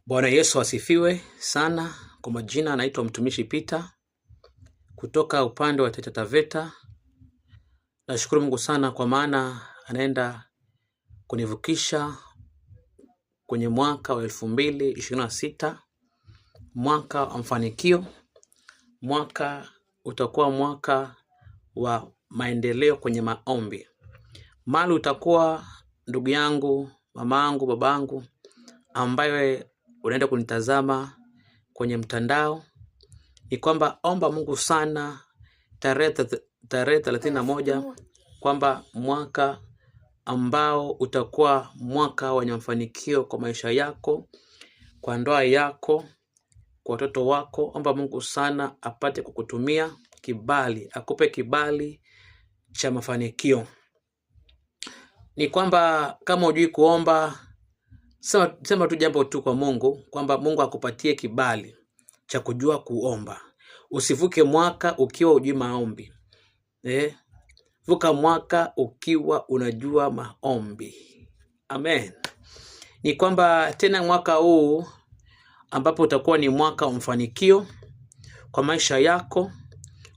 Bwana Yesu asifiwe sana. Kwa majina anaitwa mtumishi Peter kutoka upande wa Taita Taveta. Nashukuru Mungu sana kwa maana anaenda kunivukisha kwenye mwaka wa 2026, mwaka wa mafanikio. Mwaka utakuwa mwaka wa maendeleo kwenye maombi. Mali utakuwa, ndugu yangu, mamangu, babangu ambaye unaenda kunitazama kwenye mtandao, ni kwamba omba Mungu sana tarehe 31 kwamba mwaka ambao utakuwa mwaka wenye mafanikio kwa maisha yako, kwa ndoa yako, kwa watoto wako. Omba Mungu sana apate kukutumia kibali, akupe kibali cha mafanikio. Ni kwamba kama hujui kuomba, sema tu jambo tu kwa Mungu kwamba Mungu akupatie kibali cha kujua kuomba. Usivuke mwaka ukiwa hujui maombi. Vuka mwaka ukiwa unajua maombi. Amen. Ni kwamba tena mwaka huu ambapo utakuwa ni mwaka wa mafanikio kwa maisha yako,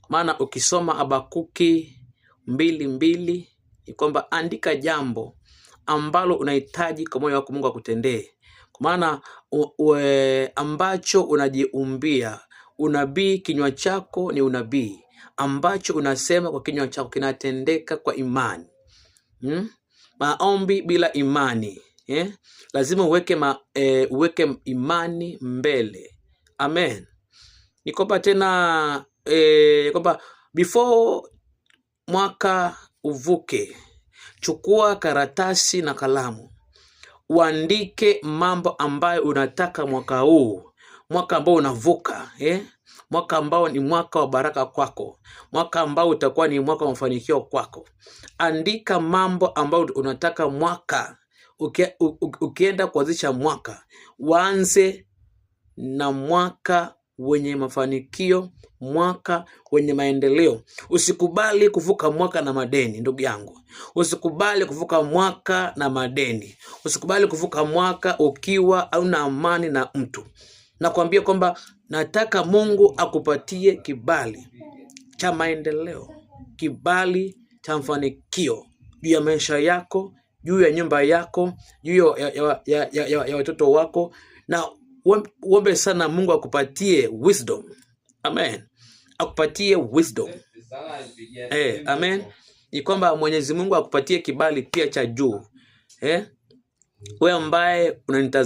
maana ukisoma Habakuki 2:2 ni kwamba andika jambo ambalo unahitaji kwa moyo wako Mungu akutendee. Kwa maana ambacho unajiumbia, unabii, kinywa chako ni unabii. Ambacho unasema kwa kinywa chako kinatendeka kwa imani. Maombi bila imani, lazima uweke imani mbele. Amen. Ni kwamba tena kwamba before mwaka uvuke, chukua karatasi na kalamu, uandike mambo ambayo unataka mwaka huu, mwaka ambao unavuka, mwaka ambao ni mwaka wa baraka kwako, mwaka ambao utakuwa ni mwaka wa mafanikio kwako. Andika mambo ambayo unataka mwaka ukienda kuanzisha mwaka, uanze na mwaka wenye mafanikio, mwaka wenye maendeleo. Usikubali kuvuka mwaka na madeni, ndugu yangu. Usikubali kuvuka mwaka na madeni. Usikubali kuvuka mwaka ukiwa hauna amani na mtu. Nakwambia kwamba nataka Mungu akupatie kibali cha maendeleo, kibali cha mafanikio juu ya maisha yako, juu ya nyumba yako, juu ya watoto wako, na uombe sana Mungu akupatie wisdom. Amen. Akupatie wisdom. Amen. Ni kwamba Mwenyezi Mungu akupatie kibali pia cha juu. Wewe ambaye unanitazama